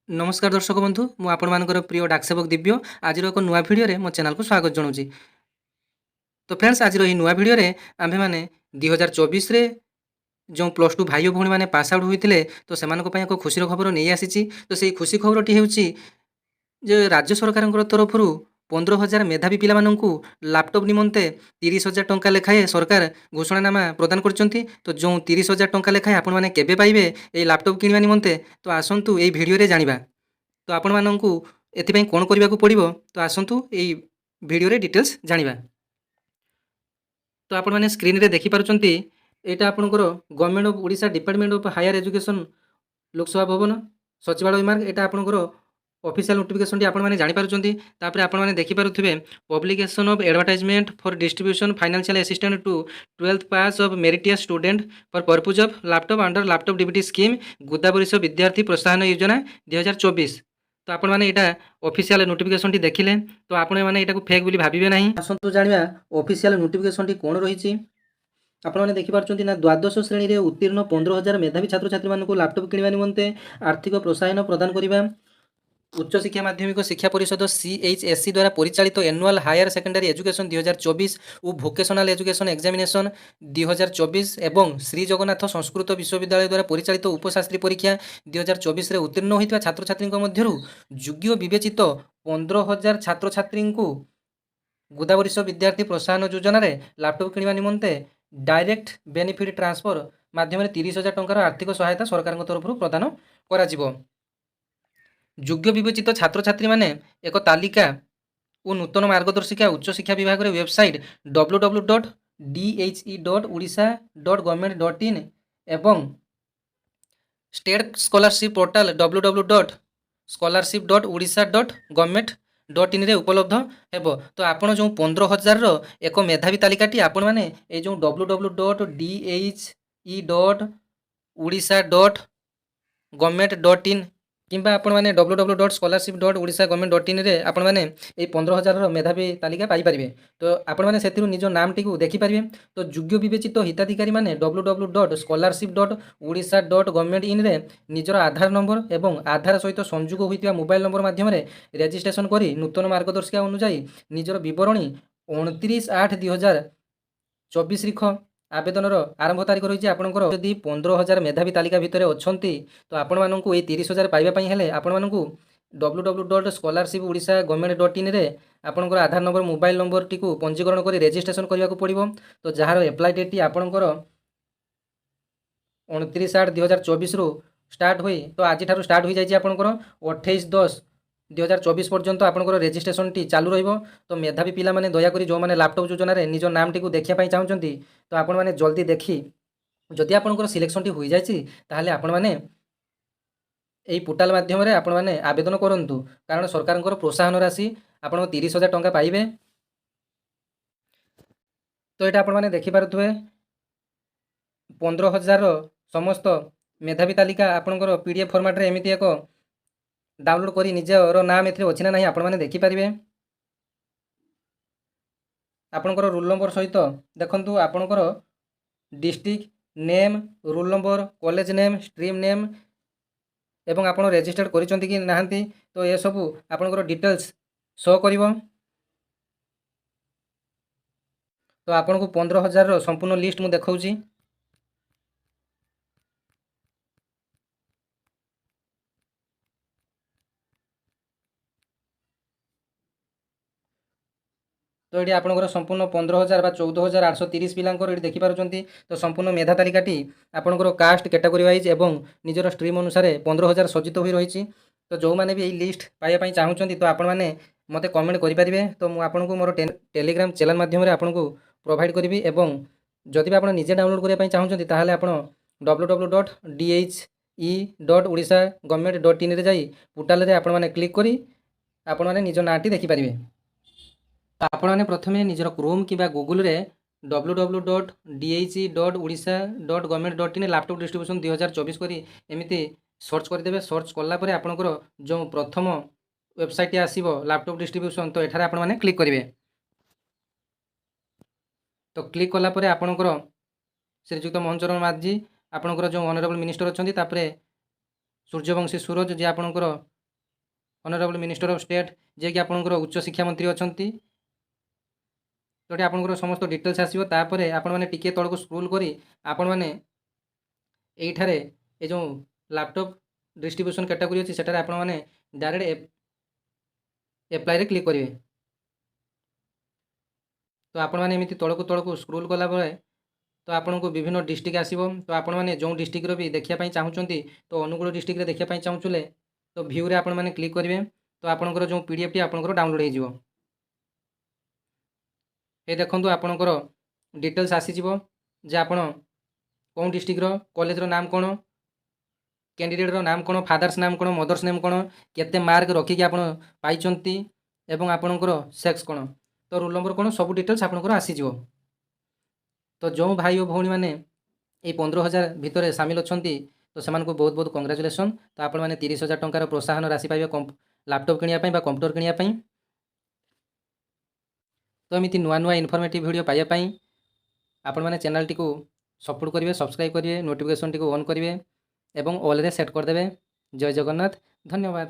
नमस्कार दर्शक बंधु मु आपण प्रिय डाकसेवक दिव्य आज एक नुआ भिडियो मो चैनल को स्वागत जनाऊँ। तो फ्रेंड्स आज नुआ भिडियो आम्भे मैंने 2024 जो प्लस टू भाई भौणी मैंने पास आउट होते तो से एक खुशी खबर नहीं आसी। तो से खुशी खबरटी हूँ राज्य सरकार तरफ 15,000 मेधावी पिला लैपटॉप निमंते 30,000 टंका लेखाएं सरकार घोषणानामा प्रदान करछंती। तो जो 30,000 टंका लेखाएं आपण मैंने केबे पाइबे ए लैपटॉप किनिबा निमंते तो आसंतु ए भिडियो रे जानिबा। तो आपण माननकु एथिपई कोन करिबाकू पड़िबो तो आसंतु ए भिडियो रे डिटेल्स जानिबा। तो आपण माने स्क्रीन रे देखि पारुचंती एटा आपनकर government of Odisha department of higher education Lok Sabha Bhavan Sachivalaya मार्ग एटा आपनकर ऑफिशियल नोटिफिकेशन आपण माने जानि पारुचंती। तापर आपण माने देखि पारुथिबे publication of advertisement for distribution financial assistant to 12th pass of meritorious student for purpose of laptop under laptop DBT scheme Godabarish Vidyarthi Protsahan योजना 2024। तो आपण माने एटा ऑफिशियल नोटिफिकेशन टी देखिले तो आपण माने एटा को फेक बोली भाबिबे नाही। आसंतु जानिबा ऑफिशियल नोटिफिकेशन टी कोन रहिछि। आपण माने देखि पारुचंती ना द्वादश श्रेणी रे उत्तीर्ण 15,000 मेधावी छात्र छात्री मानकु लैपटॉप किनिबा निमंते आर्थिक प्रोत्साहन प्रदान करिबा। उच्च शिक्षा माध्यमिक शिक्षा परिषद CHSC द्वारा परिचालित एनुअल हायर सेकेंडरी एजुकेशन 2024 और भोकेशनल एजुकेशन एग्जामिनेशन 2024 एवं श्री जगन्नाथ संस्कृत विश्वविद्यालय द्वारा परिचालित उपशास्त्री परीक्षा 2024 रे उत्तीर्ण होइतबा छात्र छात्री मध्यरु योग्य विवेचित 15,000 छात्र छात्री गोदावरीश विद्यार्थी प्रोत्साहन योजना रे लैपटॉप किनिबा निमंते डायरेक्ट बेनिफिट ट्रांसफर माध्यम 30,000 टंकार आर्थिक सहायता सरकार तरफ प्रदान करा जिवो। योग्य विवेचित छात्र छात्री माने एक तालिका और नूतन मार्गदर्शिका उच्च शिक्षा विभाग रे वेबसाइट www.dhe.odisha.government.in एवं स्टेट स्कॉलरशिप पोर्टल www.scholarship.odisha.government.in रे उपलब्ध हेबो। तो आपण जो 15,000 एक मेधावी तालिकाटी आपण माने ए जो www.dhe.odisha.government.in किंबा आपण माने www.scholarship.odisha.government.in रे आपण माने ए 15,000 मेधावी तालिका पाई परिबे। तो आपण माने सेतिरु निज नाम टिकु देखि परिबे। तो योग्य विवेचित हिताधिकारी माने www.scholarship.odisha.government.in रे निजर आधार नंबर एवं आधार सहित संयोग होइतिबा मोबाइल नंबर माध्यम रे रजिस्ट्रेशन करी नूतन मार्गदर्शिका अनुसार निजर विवरणी 29/8/2024 रिख आवेदनर आरंभ तारीख रही है। आपंकर यदि 15,000 मेधावी तालिका भितर अच्छी तो आपण मानू ये 30,000 पाइबापी हेले आपण मानू www.scholarship.odisha.government.in रे आपंकर आधार नंबर मोबाइल नंबर टी पंजीकरण कर रजिस्ट्रेशन करने को पड़ो। तो जार एप्लाय डेट आपंकर 29/8/2024 रु स्टार्ट हुई। तो आज स्टार्ट हो जाए आपंकर 28/10/2024 पर्यंत आपंकर रजिस्ट्रेशन टी चालू रहिबो। तो मेधावी पिला माने दयाकरी जो माने लैपटॉप योजना रे निज नाम टी देखिया चाहते तो आपण माने जल्दी देखी जदि आपंकर सिलेक्शन टी हो जाए ताहले आपण माने एई पोर्टाल माध्यम रे आपण माने आवेदन करंतु कारण सरकार प्रोत्साहन राशि आपण 30,000 टंका पाइबे। तो ये आपण माने देखि पारुथुवे 15,000 समस्त मेधावी तालिका आपणकर PDF फॉर्मेट रे एमिति एक डाउनलोड करी निजर नाम एथरे अछि ना नाही आपण माने देखि पारिबे। आपणकर रोल नंबर सहित देखंतु आपणकर district name roll number college name stream name एवं आपण रजिस्टर्ड करिसंती कि नाहंती तो ये सब आपणकर डिटेल्स शो करिवो। तो आपन को 15,000 संपूर्ण लिस्ट मु देखाउची। तो ये आपंकर संपूर्ण 15,000 बा 14,830 पिलांकर ये देखि पारुचंती। तो संपूर्ण मेधा तालिकाटी आपंकर कास्ट कैटेगरी वाइज एवं निजर स्ट्रीम अनुसार 15,000 सज्जित होई रही। तो जो मैंने भी यही लिस्ट पाइबा चाहूँगी तो आपण मैंने मते कमेंट करेंगे। तो मुझे आपको मोर टेलीग्राम चैनल माध्यम आपको प्रोवाइड करी एवं जदि आप निजे डाउनलोड करने चाहूँगी ताहले आप www.dhe.odisha.government.in रे जाई पोर्टाल रे आपण माने क्लिक करी आपण माने निज नाटी देखि पारिबे। आपण माने प्रथमे निजर क्रोम किबा गूगल रे www.dhe.odisha.government.in लैपटॉप डिस्ट्रीब्यूशन 2024 करी एमिति सर्च करदेवे। सर्च कला परे आपनकर जो प्रथम वेबसाइट आसीबो लैपटॉप डिस्ट्रीब्यूशन तो एठारे आपण माने क्लिक करिवे। तो क्लिक कला परे आपनकर श्रीजुक्त मोहन चरण माझी आपनकर जो ऑनरेबल मिनिस्टर अच्छा तापर सूर्यवंशी सूरज जी आपनकर ଅନରେବୁଲ୍ ମିନିଷ୍ଟର ଅଫ୍ ଷ୍ଟେଟ୍ ଯିଏକି ଆପଣଙ୍କର ଉଚ୍ଚ ଶିକ୍ଷା ମନ୍ତ୍ରୀ ଅଛନ୍ତି। ତ ଏଠି ଆପଣଙ୍କର ସମସ୍ତ ଡିଟେଲ୍ସ ଆସିବ। ତାପରେ ଆପଣମାନେ ଟିକେ ତଳକୁ ସ୍କ୍ରୋଲ୍ କରି ଆପଣମାନେ এইଠାରେ ଏ ଯେଉଁ ଲ୍ୟାପଟପ୍ ଡିଷ୍ଟ୍ରିବ୍ୟୁସନ୍ କାଟାଗୋରୀ ଅଛି ସେଠାରେ ଆପଣମାନେ ଡାଇରେକ୍ଟ ଏପ୍ଲାଇରେ କ୍ଲିକ୍ କରିବେ। ତ ଆପଣମାନେ ଏମିତି ତଳକୁ ତଳକୁ ସ୍କ୍ରୋଲ୍ କଲାବେଳେ ତ ଆପଣଙ୍କୁ ବିଭିନ୍ନ ଡିଷ୍ଟ୍ରିକ୍ଟ ଆସିବ। ତ ଆପଣମାନେ ଯେଉଁ ଡିଷ୍ଟ୍ରିକ୍ଟର ବି ଦେଖିବା ପାଇଁ ଚାହୁଁଛନ୍ତି, ତ ଅନୁଗୁଳ ଡିଷ୍ଟ୍ରିକ୍ଟରେ ଦେଖିବା ପାଇଁ ଚାହୁଁଥିଲେ ତ ଭ୍ୟୁରେ ଆପଣମାନେ କ୍ଲିକ୍ କରିବେ। ତ ଆପଣଙ୍କର ଯେଉଁ ପିଡ଼ିଏଫ୍ଟି ଆପଣଙ୍କର ଡାଉନଲୋଡ଼ ହେଇଯିବ। ଏ ଦେଖନ୍ତୁ ଆପଣଙ୍କର ଡିଟେଲ୍ସ ଆସିଯିବ ଯେ ଆପଣ କେଉଁ ଡିଷ୍ଟ୍ରିକ୍ଟର, କଲେଜର ନାମ କ'ଣ, କ୍ୟାଣ୍ଡିଡେଟ୍ର ନାମ କ'ଣ, ଫାଦର୍ସ ନାମ କ'ଣ, ମଦର୍ସ ନେମ୍ କ'ଣ, କେତେ ମାର୍କ ରଖିକି ଆପଣ ପାଇଛନ୍ତି ଏବଂ ଆପଣଙ୍କର ସେକ୍ସ କ'ଣ, ତ ରୋଲ୍ ନମ୍ବର କ'ଣ, ସବୁ ଡିଟେଲ୍ସ ଆପଣଙ୍କର ଆସିଯିବ। ତ ଯେଉଁ ଭାଇ ଓ ଭଉଣୀମାନେ এই 15,000 ଭିତରେ ସାମିଲ ଅଛନ୍ତି ତ ସେମାନଙ୍କୁ ବହୁତ ବହୁତ କଂଗ୍ରାଚୁଲେସନ୍। ତ ଆପଣମାନେ 30,000 ଟଙ୍କାର ପ୍ରୋତ୍ସାହନ ରାଶି ପାଇବେ ଲ୍ୟାପଟପ୍ କିଣିବା ପାଇଁ ବା କମ୍ପ୍ୟୁଟର କିଣିବା ପାଇଁ। ତ ଏମିତି ନୂଆ ନୂଆ ଇନଫର୍ମେଟିଭ୍ ଭିଡ଼ିଓ ପାଇବା ପାଇଁ ଆପଣମାନେ ଚ୍ୟାନେଲଟିକୁ ସପୋର୍ଟ କରିବେ, ସବସ୍କ୍ରାଇବ୍ କରିବେ, ନୋଟିଫିକେସନଟିକୁ ଅନ୍ କରିବେ ଏବଂ ଅଲ୍ରେ ସେଟ୍ କରିଦେବେ। ଜୟ ଜଗନ୍ନାଥ, ଧନ୍ୟବାଦ।